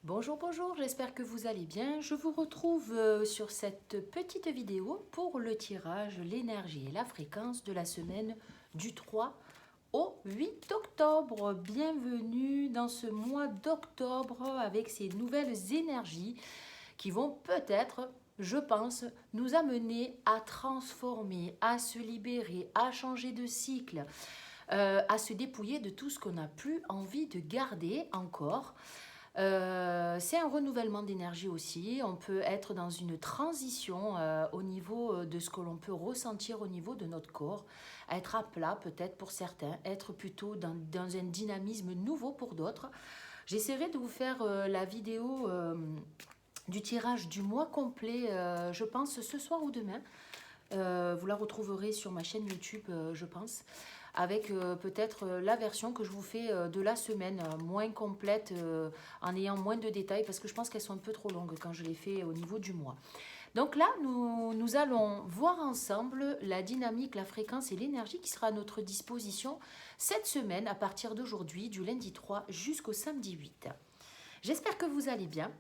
Bonjour, bonjour, j'espère que vous allez bien. Je vous retrouve sur cette petite vidéo pour le tirage, l'énergie et la fréquence de la semaine du 3 au 8 octobre. Bienvenue dans ce mois d'octobre avec ces nouvelles énergies qui vont peut-être, je pense, nous amener à transformer, à se libérer, à changer de cycle, à se dépouiller de tout ce qu'on n'a plus envie de garder encore. C'est un renouvellement d'énergie aussi. On peut être dans une transition au niveau de ce que l'on peut ressentir au niveau de notre corps. Être à plat peut-être pour certains, être plutôt dans un dynamisme nouveau pour d'autres. J'essaierai de vous faire la vidéo du tirage du mois complet, je pense, ce soir ou demain. Vous la retrouverez sur ma chaîne YouTube, je pense, avec peut-être la version que je vous fais de la semaine, moins complète, en ayant moins de détails, parce que je pense qu'elles sont un peu trop longues quand je les fais au niveau du mois. Donc là, nous allons voir ensemble la dynamique, la fréquence et l'énergie qui sera à notre disposition cette semaine, à partir d'aujourd'hui, du lundi 3 jusqu'au samedi 8. J'espère que vous allez bien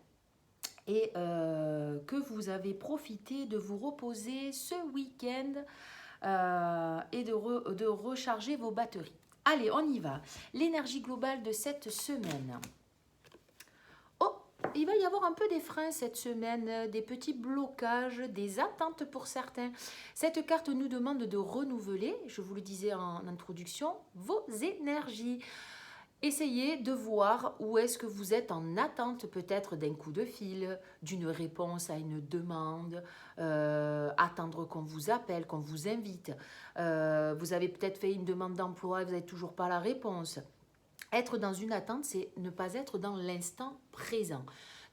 et que vous avez profité de vous reposer ce week-end et de recharger vos batteries. Allez, on y va. L'énergie globale de cette semaine. Oh, il va y avoir un peu des freins cette semaine, des petits blocages, des attentes pour certains. Cette carte nous demande de renouveler, je vous le disais en introduction, vos énergies. Essayez de voir où est-ce que vous êtes en attente peut-être d'un coup de fil, d'une réponse à une demande, attendre qu'on vous appelle, qu'on vous invite. Vous avez peut-être fait une demande d'emploi et vous n'avez toujours pas la réponse. Être dans une attente, c'est ne pas être dans l'instant présent.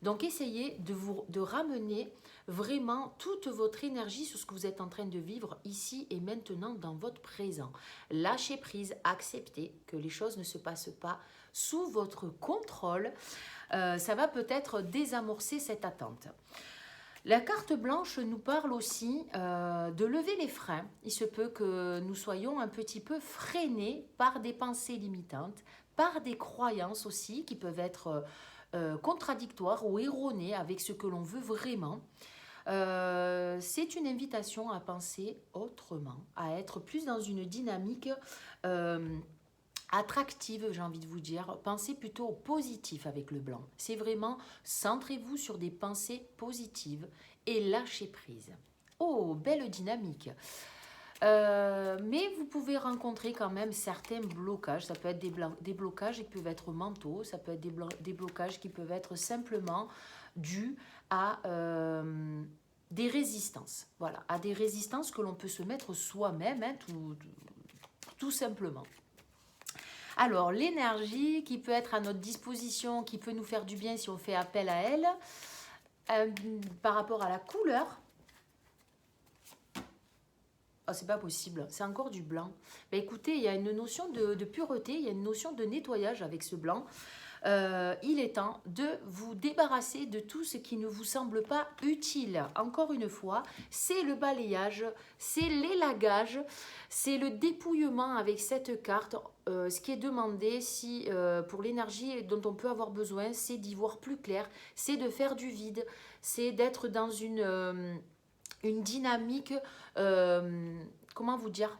Donc essayez de ramener vraiment toute votre énergie sur ce que vous êtes en train de vivre ici et maintenant dans votre présent. Lâchez prise, acceptez que les choses ne se passent pas sous votre contrôle. Ça va peut-être désamorcer cette attente. La carte blanche nous parle aussi de lever les freins. Il se peut que nous soyons un petit peu freinés par des pensées limitantes, par des croyances aussi qui peuvent être contradictoires ou erronées avec ce que l'on veut vraiment. C'est une invitation à penser autrement, à être plus dans une dynamique attractive, j'ai envie de vous dire. Pensez plutôt au positif avec le blanc. C'est vraiment, centrez-vous sur des pensées positives et lâchez prise. Oh, belle dynamique. Mais vous pouvez rencontrer quand même certains blocages. Ça peut être des blocages qui peuvent être mentaux, ça peut être des blocages qui peuvent être simplement dus à des résistances. Voilà, à des résistances que l'on peut se mettre soi-même, hein, tout simplement. Alors, l'énergie qui peut être à notre disposition, qui peut nous faire du bien si on fait appel à elle, par rapport à la couleur. Oh, c'est pas possible, c'est encore du blanc. Ben, écoutez, il y a une notion de pureté, il y a une notion de nettoyage avec ce blanc. Il est temps de vous débarrasser de tout ce qui ne vous semble pas utile. Encore une fois, c'est le balayage, c'est l'élagage, c'est le dépouillement avec cette carte. Ce qui est demandé pour l'énergie dont on peut avoir besoin, c'est d'y voir plus clair, c'est de faire du vide, c'est d'être dans une dynamique, comment vous dire,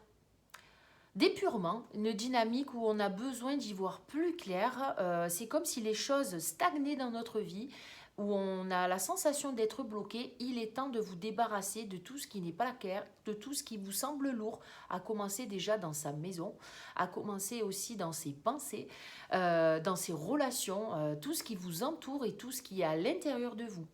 d'épurement, une dynamique où on a besoin d'y voir plus clair. C'est comme si les choses stagnaient dans notre vie, où on a la sensation d'être bloqué. Il est temps de vous débarrasser de tout ce qui n'est pas clair, de tout ce qui vous semble lourd, à commencer déjà dans sa maison, à commencer aussi dans ses pensées, dans ses relations, tout ce qui vous entoure et tout ce qui est à l'intérieur de vous.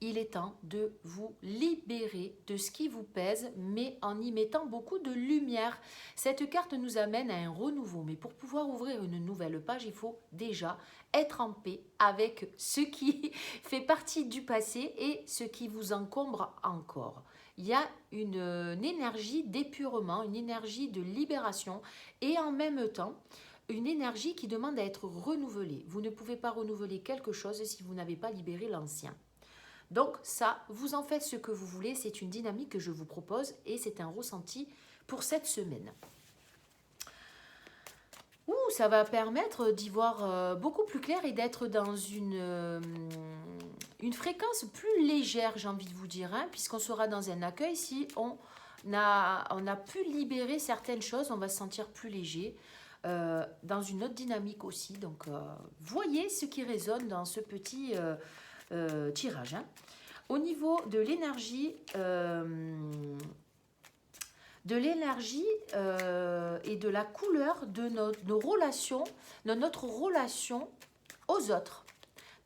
Il est temps de vous libérer de ce qui vous pèse, mais en y mettant beaucoup de lumière. Cette carte nous amène à un renouveau, mais pour pouvoir ouvrir une nouvelle page, il faut déjà être en paix avec ce qui fait partie du passé et ce qui vous encombre encore. Il y a une énergie d'épurement, une énergie de libération et en même temps, une énergie qui demande à être renouvelée. Vous ne pouvez pas renouveler quelque chose si vous n'avez pas libéré l'ancien. Donc ça, vous en faites ce que vous voulez, c'est une dynamique que je vous propose et c'est un ressenti pour cette semaine. Ouh, ça va permettre d'y voir beaucoup plus clair et d'être dans une fréquence plus légère, j'ai envie de vous dire, hein, puisqu'on sera dans un accueil. Si on a pu libérer certaines choses, on va se sentir plus léger, dans une autre dynamique aussi. Donc, voyez ce qui résonne dans ce petit tirage, hein. Au niveau de l'énergie, et de la couleur de nos relations, de notre relation aux autres.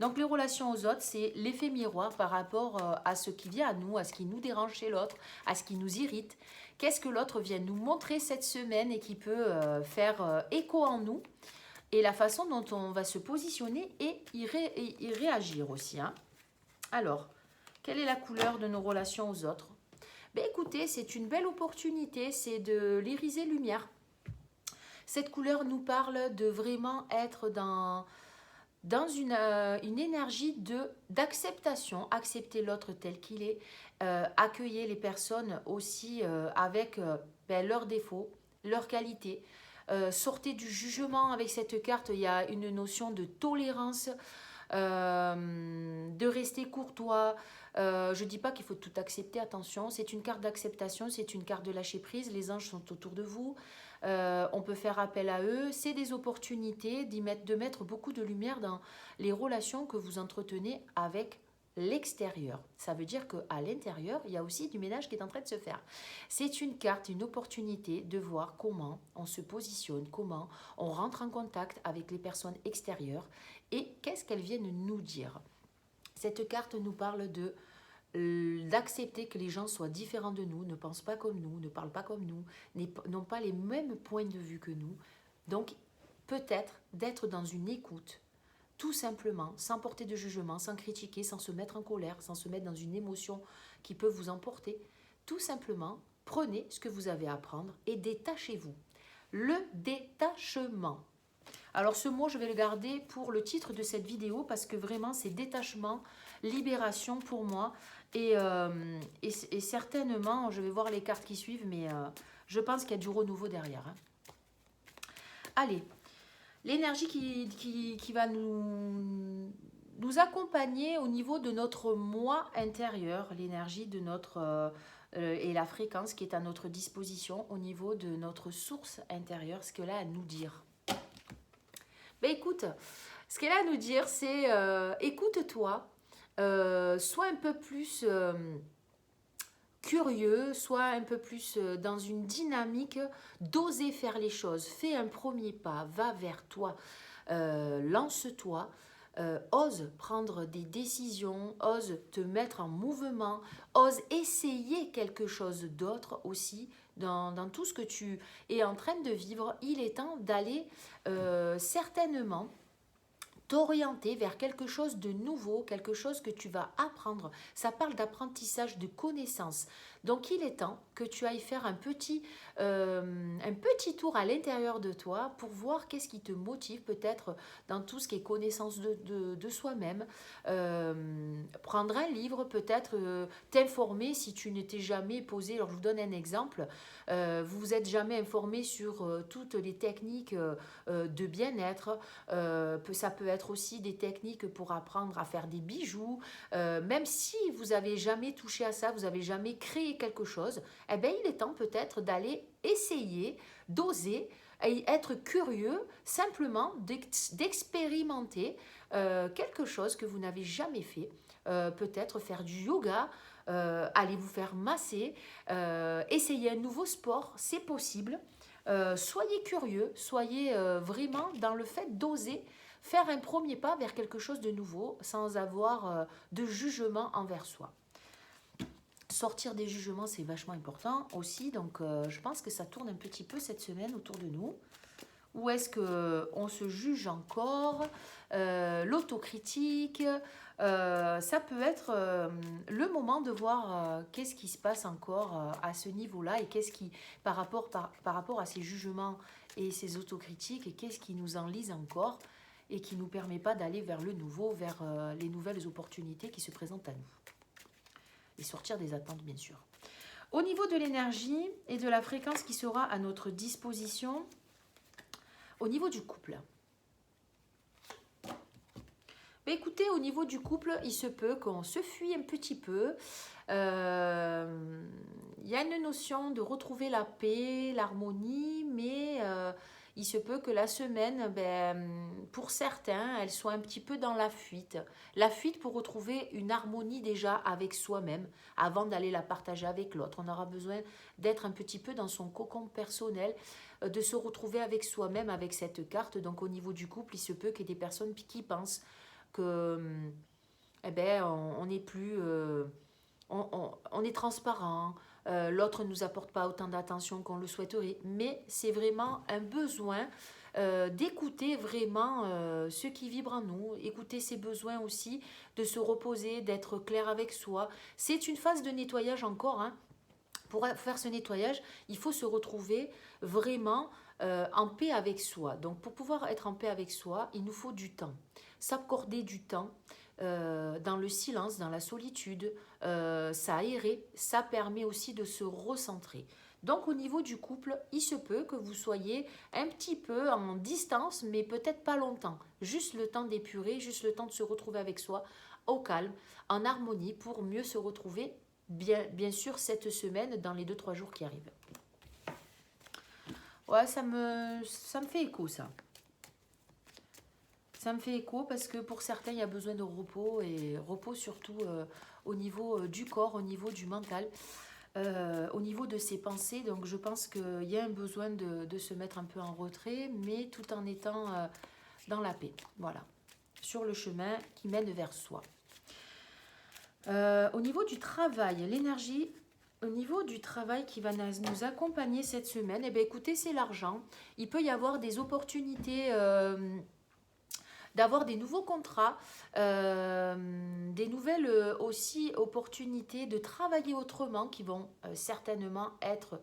Donc les relations aux autres, c'est l'effet miroir par rapport à ce qui vient à nous, à ce qui nous dérange chez l'autre, à ce qui nous irrite. Qu'est-ce que l'autre vient nous montrer cette semaine et qui peut faire écho en nous, et la façon dont on va se positionner et y réagir aussi, hein. Alors, quelle est la couleur de nos relations aux autres? Ben écoutez, c'est une belle opportunité, c'est de l'iriser lumière. Cette couleur nous parle de vraiment être dans une énergie d'acceptation, accepter l'autre tel qu'il est, accueillir les personnes aussi avec leurs défauts, leurs qualités. Sortez du jugement avec cette carte, il y a une notion de tolérance, de rester courtois. Je ne dis pas qu'il faut tout accepter, attention, c'est une carte d'acceptation, c'est une carte de lâcher prise, les anges sont autour de vous, on peut faire appel à eux, c'est des opportunités de mettre beaucoup de lumière dans les relations que vous entretenez avec l'extérieur. Ça veut dire qu'à l'intérieur, il y a aussi du ménage qui est en train de se faire. C'est une carte, une opportunité de voir comment on se positionne, comment on rentre en contact avec les personnes extérieures et qu'est-ce qu'elles viennent nous dire. Cette carte nous parle d'accepter que les gens soient différents de nous, ne pensent pas comme nous, ne parlent pas comme nous, n'ont pas les mêmes points de vue que nous. Donc, peut-être d'être dans une écoute, tout simplement, sans porter de jugement, sans critiquer, sans se mettre en colère, sans se mettre dans une émotion qui peut vous emporter. Tout simplement, prenez ce que vous avez à prendre et détachez-vous. Le détachement. Alors ce mot, je vais le garder pour le titre de cette vidéo parce que vraiment, c'est détachement, libération pour moi. Et certainement, je vais voir les cartes qui suivent, mais je pense qu'il y a du renouveau derrière, hein. Allez, l'énergie qui va nous accompagner au niveau de notre moi intérieur, l'énergie de notre... et la fréquence qui est à notre disposition au niveau de notre source intérieure, ce qu'elle a à nous dire. Ben écoute, ce qu'elle a à nous dire, c'est écoute-toi, sois un peu plus curieux, sois un peu plus dans une dynamique d'oser faire les choses. Fais un premier pas, va vers toi, lance-toi, ose prendre des décisions, ose te mettre en mouvement, ose essayer quelque chose d'autre aussi. Dans tout ce que tu es en train de vivre, il est temps d'aller certainement t'orienter vers quelque chose de nouveau, quelque chose que tu vas apprendre. Ça parle d'apprentissage de connaissances. Donc il est temps que tu ailles faire un petit tour à l'intérieur de toi pour voir qu'est-ce qui te motive peut-être dans tout ce qui est connaissance de soi-même. Prendre un livre, peut-être t'informer si tu ne t'es jamais posé. Alors je vous donne un exemple. Vous vous êtes jamais informé sur toutes les techniques de bien-être. Ça peut être aussi des techniques pour apprendre à faire des bijoux. Même si vous n'avez jamais touché à ça, vous n'avez jamais créé quelque chose, eh bien, il est temps peut-être d'aller essayer, d'oser, et être curieux, simplement d'expérimenter quelque chose que vous n'avez jamais fait. Peut-être faire du yoga, aller vous faire masser, essayer un nouveau sport, c'est possible. Soyez curieux, soyez vraiment dans le fait d'oser faire un premier pas vers quelque chose de nouveau sans avoir de jugement envers soi. Sortir des jugements, c'est vachement important aussi. Donc, je pense que ça tourne un petit peu cette semaine autour de nous. Où est-ce qu'on se juge encore? L'autocritique, ça peut être le moment de voir qu'est-ce qui se passe encore à ce niveau-là et qu'est-ce qui, par rapport à ces jugements et ces autocritiques, et qu'est-ce qui nous enlise encore et qui ne nous permet pas d'aller vers le nouveau, vers les nouvelles opportunités qui se présentent à nous. Et sortir des attentes, bien sûr. Au niveau de l'énergie et de la fréquence qui sera à notre disposition, Au niveau du couple. Mais écoutez, au niveau du couple, il se peut qu'on se fuit un petit peu. Il y a une notion de retrouver la paix, l'harmonie, mais il se peut que la semaine, pour certains, elle soit un petit peu dans la fuite. La fuite pour retrouver une harmonie déjà avec soi-même, avant d'aller la partager avec l'autre. On aura besoin d'être un petit peu dans son cocon personnel, de se retrouver avec soi-même avec cette carte. Donc au niveau du couple, il se peut qu'il y ait des personnes qui pensent que on n'est plus on est transparent, l'autre ne nous apporte pas autant d'attention qu'on le souhaiterait, mais c'est vraiment un besoin d'écouter vraiment ce qui vibre en nous, écouter ses besoins aussi, de se reposer, d'être clair avec soi. C'est une phase de nettoyage encore, hein. Pour faire ce nettoyage, il faut se retrouver vraiment en paix avec soi. Donc pour pouvoir être en paix avec soi, il nous faut du temps. S'accorder du temps dans le silence, dans la solitude, ça aéré, ça permet aussi de se recentrer. Donc au niveau du couple, il se peut que vous soyez un petit peu en distance, mais peut-être pas longtemps. Juste le temps d'épurer, juste le temps de se retrouver avec soi, au calme, en harmonie, pour mieux se retrouver bien sûr cette semaine dans les 2-3 jours qui arrivent. Ouais, ça me fait écho ça. Ça me fait écho parce que pour certains, il y a besoin de repos et repos surtout au niveau du corps, au niveau du mental, au niveau de ses pensées. Donc je pense qu'il y a un besoin de se mettre un peu en retrait, mais tout en étant dans la paix. Voilà, sur le chemin qui mène vers soi. Au niveau du travail, l'énergie, au niveau du travail qui va nous accompagner cette semaine, eh bien, écoutez, c'est l'argent. Il peut y avoir des opportunités d'avoir des nouveaux contrats, des nouvelles aussi opportunités de travailler autrement qui vont certainement être,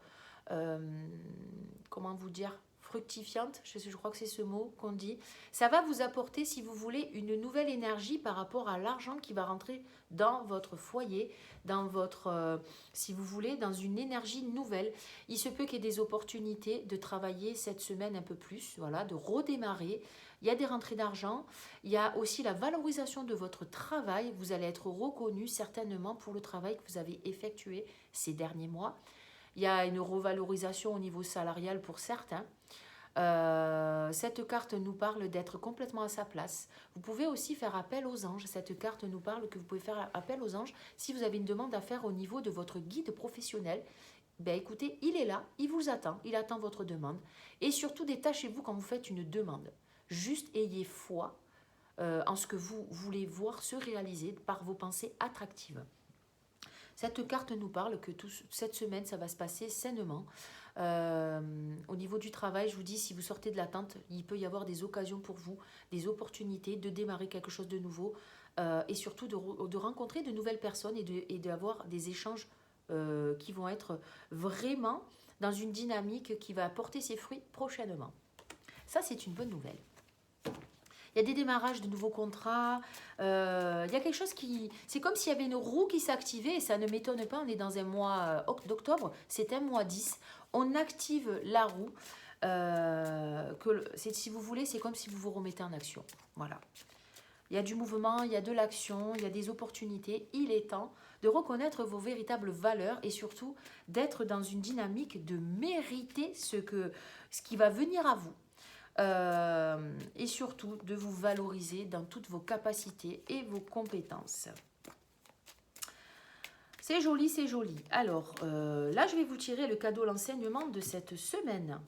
comment vous dire, fructifiantes, je crois que c'est ce mot qu'on dit. Ça va vous apporter, si vous voulez, une nouvelle énergie par rapport à l'argent qui va rentrer dans votre foyer, dans votre, si vous voulez, dans une énergie nouvelle. Il se peut qu'il y ait des opportunités de travailler cette semaine un peu plus, voilà, de redémarrer. Il y a des rentrées d'argent, il y a aussi la valorisation de votre travail. Vous allez être reconnu certainement pour le travail que vous avez effectué ces derniers mois. Il y a une revalorisation au niveau salarial pour certains. Cette carte nous parle d'être complètement à sa place. Vous pouvez aussi faire appel aux anges. Cette carte nous parle que vous pouvez faire appel aux anges si vous avez une demande à faire au niveau de votre guide professionnel. Ben écoutez, il est là, il vous attend, il attend votre demande. Et surtout, détachez-vous quand vous faites une demande. Juste ayez foi en ce que vous voulez voir se réaliser par vos pensées attractives. Cette carte nous parle que cette semaine, ça va se passer sainement. Au niveau du travail, je vous dis, si vous sortez de l'attente, il peut y avoir des occasions pour vous, des opportunités de démarrer quelque chose de nouveau et surtout de rencontrer de nouvelles personnes et d'avoir des échanges qui vont être vraiment dans une dynamique qui va porter ses fruits prochainement. Ça, c'est une bonne nouvelle. Il y a des démarrages de nouveaux contrats, il y a quelque chose qui... C'est comme s'il y avait une roue qui s'activait et ça ne m'étonne pas, on est dans un mois d'octobre, c'est un mois 10. On active la roue, si vous voulez, c'est comme si vous vous remettez en action. Voilà. Il y a du mouvement, il y a de l'action, il y a des opportunités. Il est temps de reconnaître vos véritables valeurs et surtout d'être dans une dynamique de mériter ce qui va venir à vous. Et surtout de vous valoriser dans toutes vos capacités et vos compétences. C'est joli, c'est joli. Alors, là, je vais vous tirer le cadeau, l'enseignement de cette semaine.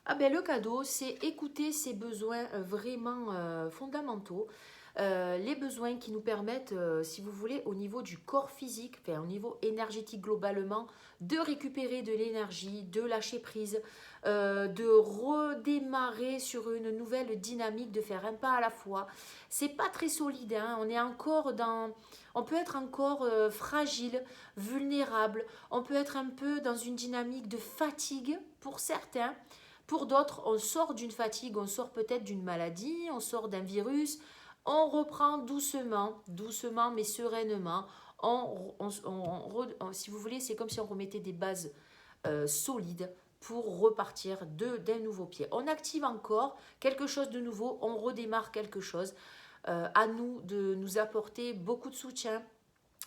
Ah ben, le cadeau, c'est écouter ses besoins vraiment fondamentaux. Les besoins qui nous permettent, si vous voulez, au niveau du corps physique, enfin, au niveau énergétique globalement, de récupérer de l'énergie, de lâcher prise, de redémarrer sur une nouvelle dynamique, de faire un pas à la fois. C'est pas très solide, hein, on peut être encore fragile, vulnérable, on peut être un peu dans une dynamique de fatigue pour certains. Pour d'autres, on sort d'une fatigue, on sort peut-être d'une maladie, on sort d'un virus. On reprend doucement, doucement mais sereinement. Si vous voulez, c'est comme si on remettait des bases solides pour repartir d'un nouveau pied. On active encore quelque chose de nouveau, on redémarre quelque chose. À nous de nous apporter beaucoup de soutien,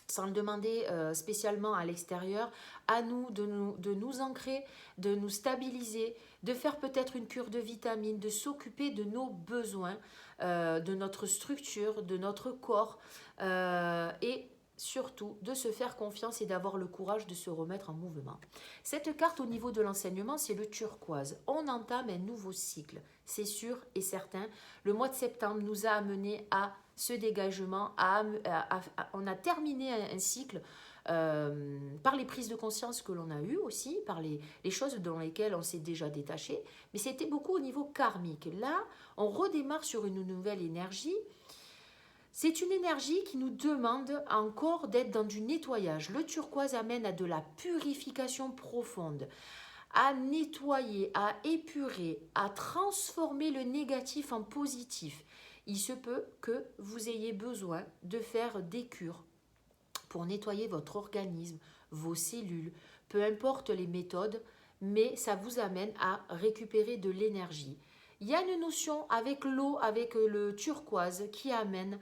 sans le demander spécialement à l'extérieur, à nous de nous ancrer, de nous stabiliser, de faire peut-être une cure de vitamines, de s'occuper de nos besoins, de notre structure, de notre corps, et surtout de se faire confiance et d'avoir le courage de se remettre en mouvement. Cette carte au niveau de l'enseignement, c'est le turquoise. On entame un nouveau cycle, c'est sûr et certain. Le mois de septembre nous a amené à ce dégagement, on a terminé un cycle par les prises de conscience que l'on a eues aussi, par les choses dans lesquelles on s'est déjà détaché, mais c'était beaucoup au niveau karmique. Là, on redémarre sur une nouvelle énergie. C'est une énergie qui nous demande encore d'être dans du nettoyage. Le turquoise amène à de la purification profonde, à nettoyer, à épurer, à transformer le négatif en positif. Il se peut que vous ayez besoin de faire des cures pour nettoyer votre organisme, vos cellules, peu importe les méthodes, mais ça vous amène à récupérer de l'énergie. Il y a une notion avec l'eau, avec le turquoise qui amène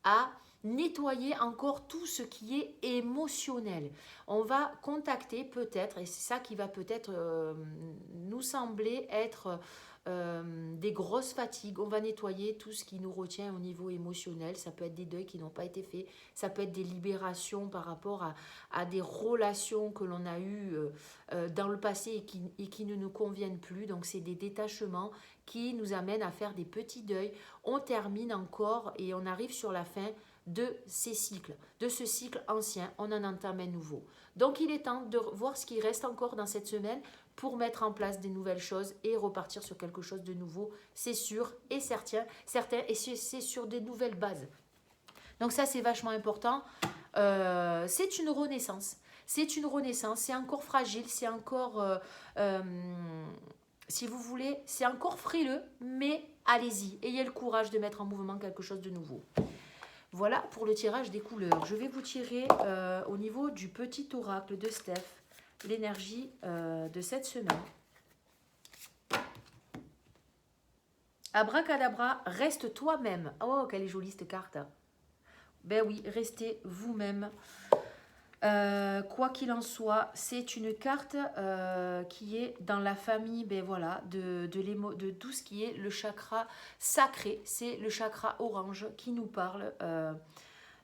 à nettoyer encore tout ce qui est émotionnel. On va contacter peut-être, et c'est ça qui va peut-être nous sembler être des grosses fatigues. On va nettoyer tout ce qui nous retient au niveau émotionnel. Ça peut être des deuils qui n'ont pas été faits, ça peut être des libérations par rapport à des relations que l'on a eues dans le passé et qui ne nous conviennent plus. Donc c'est des détachements qui nous amènent à faire des petits deuils. On termine encore et on arrive sur la fin de ces cycles, de ce cycle ancien, on en entame un nouveau. Donc il est temps de voir ce qui reste encore dans cette semaine pour mettre en place des nouvelles choses et repartir sur quelque chose de nouveau, c'est sûr et certain et c'est sur des nouvelles bases. Donc ça c'est vachement important, c'est une renaissance. C'est une renaissance, c'est encore fragile, c'est encore, si vous voulez, c'est encore frileux, mais allez-y, ayez le courage de mettre en mouvement quelque chose de nouveau. Voilà pour le tirage des couleurs. Je vais vous tirer au niveau du petit oracle de Steph, l'énergie de cette semaine. Abracadabra, reste toi-même. Oh, quelle est jolie cette carte. Ben oui, restez vous-même. Quoi qu'il en soit, c'est une carte qui est dans la famille de tout ce qui est le chakra sacré. C'est le chakra orange qui nous parle.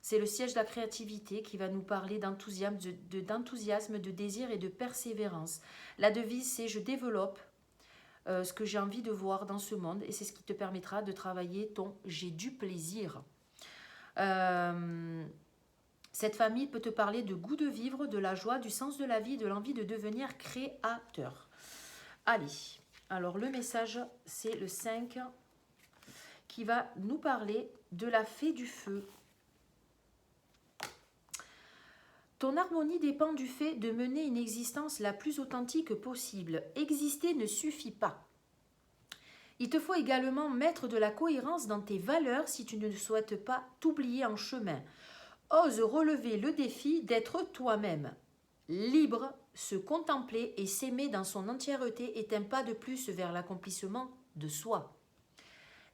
C'est le siège de la créativité qui va nous parler d'enthousiasme, de désir et de persévérance. La devise, c'est « Je développe ce que j'ai envie de voir dans ce monde » et c'est ce qui te permettra de travailler ton « J'ai du plaisir ». Cette famille peut te parler de goût de vivre, de la joie, du sens de la vie, de l'envie de devenir créateur. Allez, alors le message, c'est le 5 qui va nous parler de la fée du feu. Ton harmonie dépend du fait de mener une existence la plus authentique possible. Exister ne suffit pas. Il te faut également mettre de la cohérence dans tes valeurs si tu ne souhaites pas t'oublier en chemin. Ose relever le défi d'être toi-même. Libre, se contempler et s'aimer dans son entièreté est un pas de plus vers l'accomplissement de soi.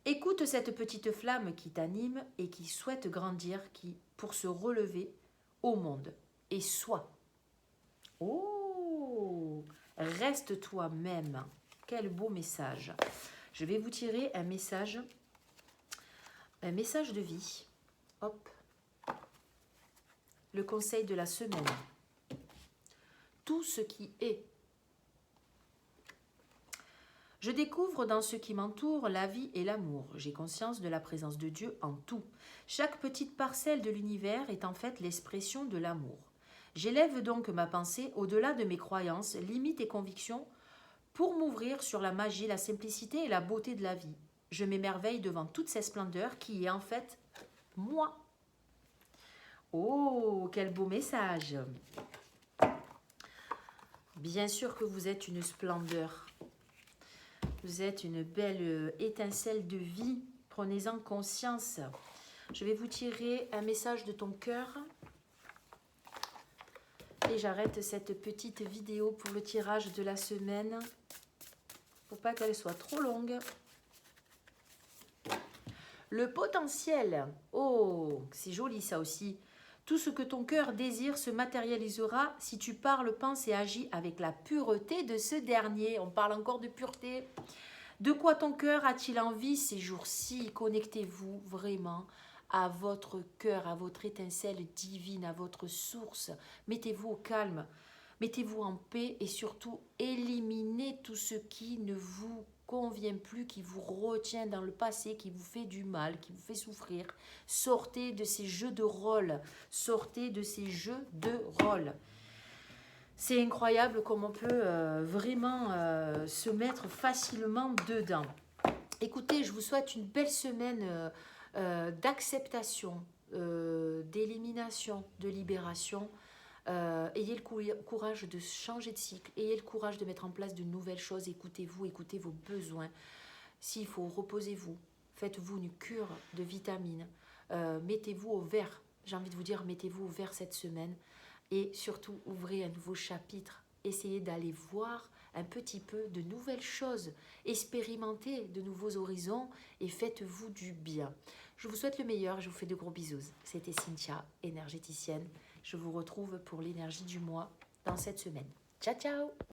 Écoute cette petite flamme qui t'anime et qui souhaite grandir pour se relever au monde. Et sois. Oh, reste toi-même. Quel beau message. Je vais vous tirer un message de vie. Hop. Le conseil de la semaine. Tout ce qui est. Je découvre dans ce qui m'entoure la vie et l'amour. J'ai conscience de la présence de Dieu en tout. Chaque petite parcelle de l'univers est en fait l'expression de l'amour. J'élève donc ma pensée au-delà de mes croyances, limites et convictions pour m'ouvrir sur la magie, la simplicité et la beauté de la vie. Je m'émerveille devant toute cette splendeur qui est en fait moi. Oh, quel beau message! Bien sûr que vous êtes une splendeur. Vous êtes une belle étincelle de vie. Prenez-en conscience. Je vais vous tirer un message de ton cœur. Et j'arrête cette petite vidéo pour le tirage de la semaine. Faut pas qu'elle soit trop longue. Le potentiel. Oh, c'est joli ça aussi. Tout ce que ton cœur désire se matérialisera si tu parles, penses et agis avec la pureté de ce dernier. On parle encore de pureté. De quoi ton cœur a-t-il envie ces jours-ci? Connectez-vous vraiment à votre cœur, à votre étincelle divine, à votre source. Mettez-vous au calme, mettez-vous en paix et surtout éliminez tout ce qui ne vous convient plus, qui vous retient dans le passé, qui vous fait du mal, qui vous fait souffrir. Sortez de ces jeux de rôle, sortez de ces jeux de rôle. C'est incroyable comme on peut vraiment se mettre facilement dedans. Écoutez, je vous souhaite une belle semaine d'acceptation, d'élimination, de libération. Ayez le courage de changer de cycle, ayez le courage de mettre en place de nouvelles choses. Écoutez-vous, écoutez vos besoins. S'il faut, reposez-vous, faites-vous une cure de vitamines, mettez-vous au vert. J'ai envie de vous dire, mettez-vous au vert cette semaine. Et surtout, ouvrez un nouveau chapitre. Essayez d'aller voir un petit peu de nouvelles choses. Expérimentez de nouveaux horizons et faites-vous du bien. Je vous souhaite le meilleur. Je vous fais de gros bisous. C'était Cynthia, énergéticienne. Je vous retrouve pour l'énergie du mois dans cette semaine. Ciao, ciao!